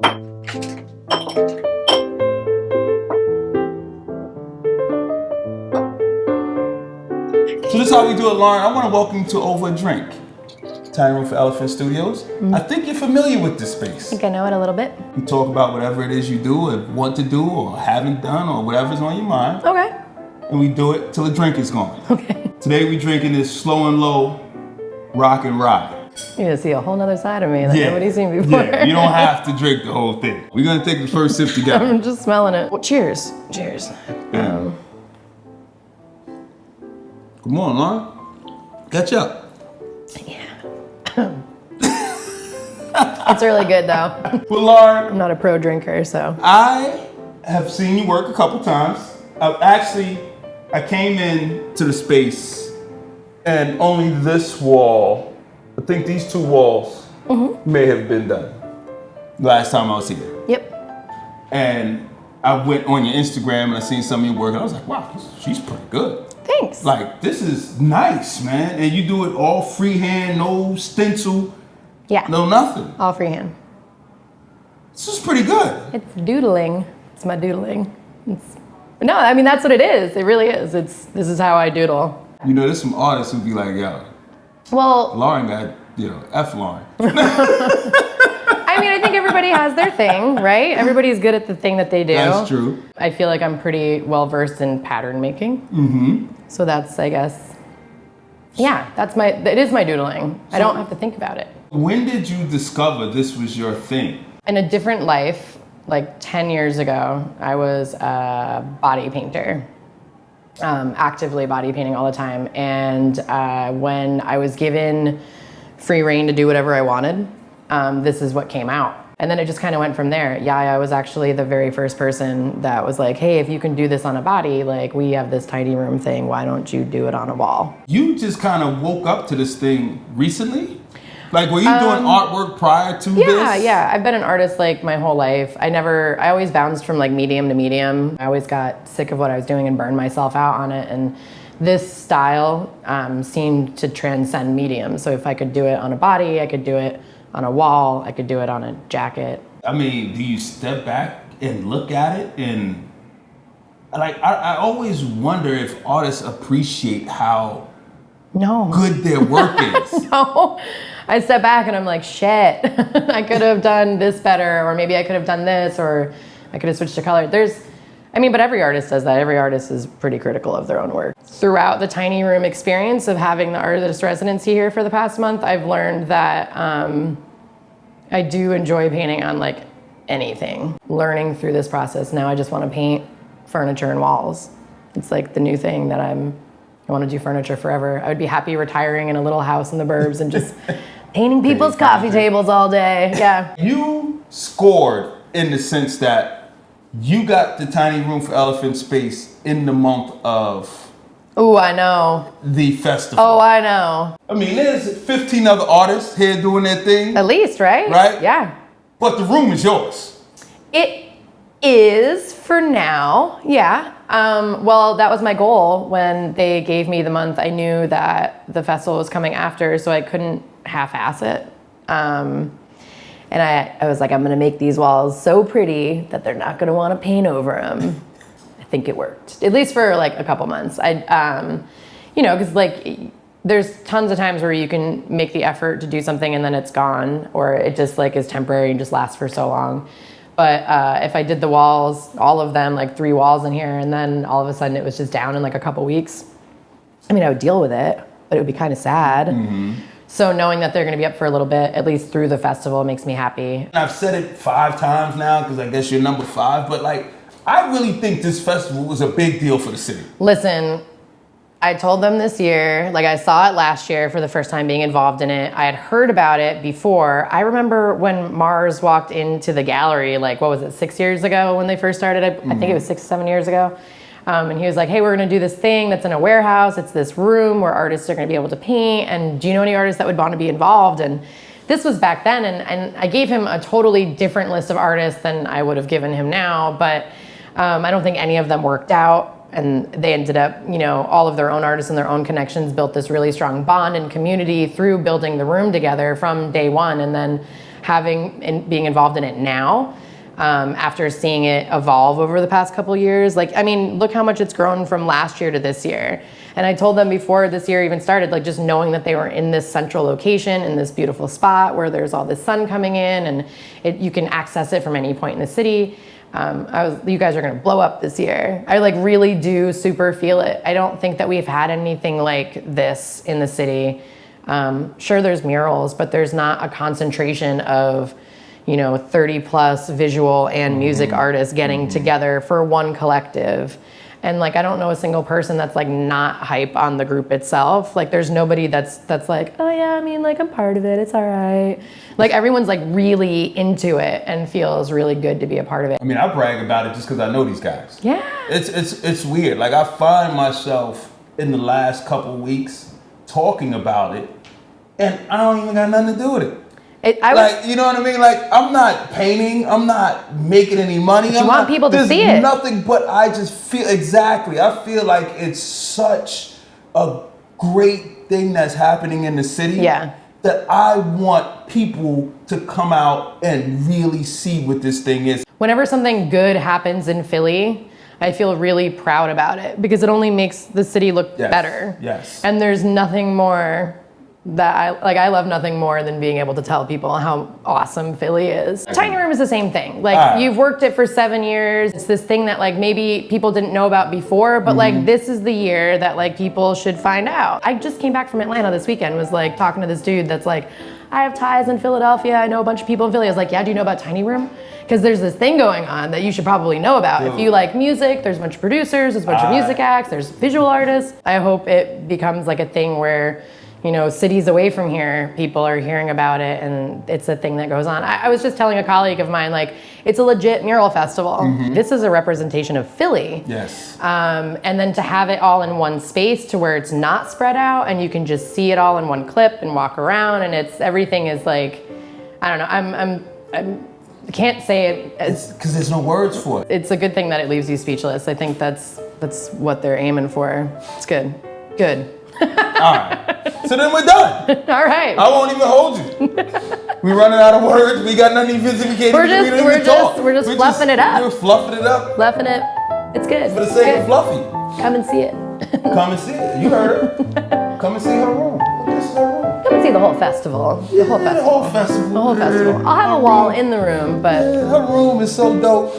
So this is how we do it, Lawren. I want to welcome you to Over a Drink, Tiny Room for Elephant Studios. I think you're familiar with this space. I think I know it a little bit. We talk about whatever it is you do, or want to do, or haven't done, or whatever's on your mind. Okay. And we do it till the drink is gone. Okay. Today we drinking this Slow and Low Rock and Ride. You're gonna see a whole nother side of me that nobody's seen before. Yeah, you don't have to drink the whole thing. We're gonna take the first sip together. I'm just smelling it. Well, cheers. Cheers. Come on, Lawren. Catch up. Yeah. It's really good though. Well, Lawren, I'm not a pro drinker, so. I have seen you work a couple times. I came in to the space and only this wall, I think these two walls may have been done last time I was here. Yep. And I went on your Instagram and I seen some of your work and I was like, wow, she's pretty good. Thanks. Like, this is nice, man. And you do it all freehand, no stencil, Yeah. no nothing. All freehand. This is pretty good. It's doodling. It's my doodling. No, I mean, that's what it is. It really is. This is how I doodle. You know, there's some artists who'd be like, yo, Well, Lawren got, F Lawren. I mean, I think everybody has their thing, right? Everybody's good at the thing that they do. That's true. I feel like I'm pretty well versed in pattern making. So that's, I guess, yeah, it is my doodling. I don't have to think about it. When did you discover this was your thing? In a different life, like 10 years ago, I was a body painter, actively body painting all the time. And when I was given free reign to do whatever I wanted, this is what came out. And then it just kind of went from there. I was actually the very first person that was like, hey, if you can do this on a body, like we have this tiny room thing, why don't you do it on a wall? You just kind of woke up to this thing recently? Like, were you doing artwork prior to this? Yeah. I've been an artist like my whole life. I always bounced from like medium to medium. I always got sick of what I was doing and burned myself out on it. And this style seemed to transcend medium. So if I could do it on a body, I could do it on a wall, I could do it on a jacket. I mean, do you step back and look at it and like, I always wonder if artists appreciate how good their work is. No, I step back and I'm like, shit, I could have done this better, or maybe I could have done this, or I could have switched to color. But every artist does that. Every artist is pretty critical of their own work. Throughout the tiny room experience of having the artist residency here for the past month, I've learned that I do enjoy painting on like anything. Learning through this process, now I just want to paint furniture and walls. It's like the new thing that I want to do furniture forever. I would be happy retiring in a little house in the burbs and just painting people's coffee tables all day. Yeah. You scored in the sense that you got the Tiny Room for Elephant space in the month of Ooh, I know. the festival. Oh, I know. I mean, there's 15 other artists here doing their thing. At least, right? Right? Yeah. But the room is yours. It is for now, yeah. Well, that was my goal when they gave me the month. I knew that the festival was coming after, so I couldn't half-ass it. And I was like, I'm gonna make these walls so pretty that they're not gonna wanna paint over them. I think it worked, at least for like a couple months. Cause like there's tons of times where you can make the effort to do something and then it's gone, or it just like is temporary and just lasts for so long. But if I did the walls, all of them, like 3 walls in here, and then all of a sudden it was just down in like a couple weeks, I mean, I would deal with it, but it would be kind of sad. So knowing that they're going to be up for a little bit, at least through the festival, makes me happy. I've said it 5 times now because I guess you're number 5, but like, I really think this festival was a big deal for the city. Listen, I told them this year, like I saw it last year for the first time being involved in it. I had heard about it before. I remember when Mars walked into the gallery, like, what was it, 6 years ago when they first started? I think it was 6, 7 years ago. And he was like, hey, we're gonna do this thing that's in a warehouse. It's this room where artists are gonna be able to paint. And do you know any artists that would want to be involved? And this was back then. And I gave him a totally different list of artists than I would have given him now. But I don't think any of them worked out. And they ended up, all of their own artists and their own connections built this really strong bond and community through building the room together from day one. And then having and being involved in it now, after seeing it evolve over the past couple years. Like, I mean, look how much it's grown from last year to this year. And I told them before this year even started, like just knowing that they were in this central location, in this beautiful spot where there's all this sun coming in and you can access it from any point in the city. You guys are gonna blow up this year. I like really do super feel it. I don't think that we've had anything like this in the city. Sure, there's murals, but there's not a concentration of, 30 plus visual and music artists getting together for one collective. And like, I don't know a single person that's like not hype on the group itself. Like there's nobody that's like, oh yeah, I mean like I'm part of it, it's all right. Like everyone's like really into it and feels really good to be a part of it. I mean, I brag about it just because I know these guys. Yeah. It's weird. Like I find myself in the last couple weeks talking about it and I don't even got nothing to do with it. You know what I mean? Like, I'm not painting. I'm not making any money. You want people to see it. There's nothing, but I just feel, exactly. I feel like it's such a great thing that's happening in the city. Yeah. That I want people to come out and really see what this thing is. Whenever something good happens in Philly, I feel really proud about it because it only makes the city look better. Yes. And there's nothing more that I love nothing more than being able to tell people how awesome Philly is. Tiny Room is the same thing. Like you've worked it for 7 years. It's this thing that like maybe people didn't know about before, but like this is the year that like people should find out. I just came back from Atlanta this weekend, was like talking to this dude that's like, I have ties in Philadelphia. I know a bunch of people in Philly. I was like, yeah, do you know about Tiny Room? Because there's this thing going on that you should probably know about. If you like music, there's a bunch of producers, there's a bunch of music acts, there's visual artists. I hope it becomes like a thing where cities away from here, people are hearing about it and it's a thing that goes on. I was just telling a colleague of mine, like, it's a legit mural festival. This is a representation of Philly. Yes. And then to have it all in one space to where it's not spread out and you can just see it all in one clip and walk around and everything is like, I don't know, I can't say it. It's because there's no words for it. It's a good thing that it leaves you speechless. I think that's what they're aiming for. It's good. Good. All right. So then we're done. All right. I won't even hold you. We're running out of words. We got nothing even we We're just fluffing it up. We're fluffing it up. Fluffing it. It's good. For the sake of fluffy. Come and see it. Come and see it. You heard her. Come and see her room. This is her room. Come and see the whole festival. The whole festival. The whole festival. I'll have a wall in the room, but her room is so dope.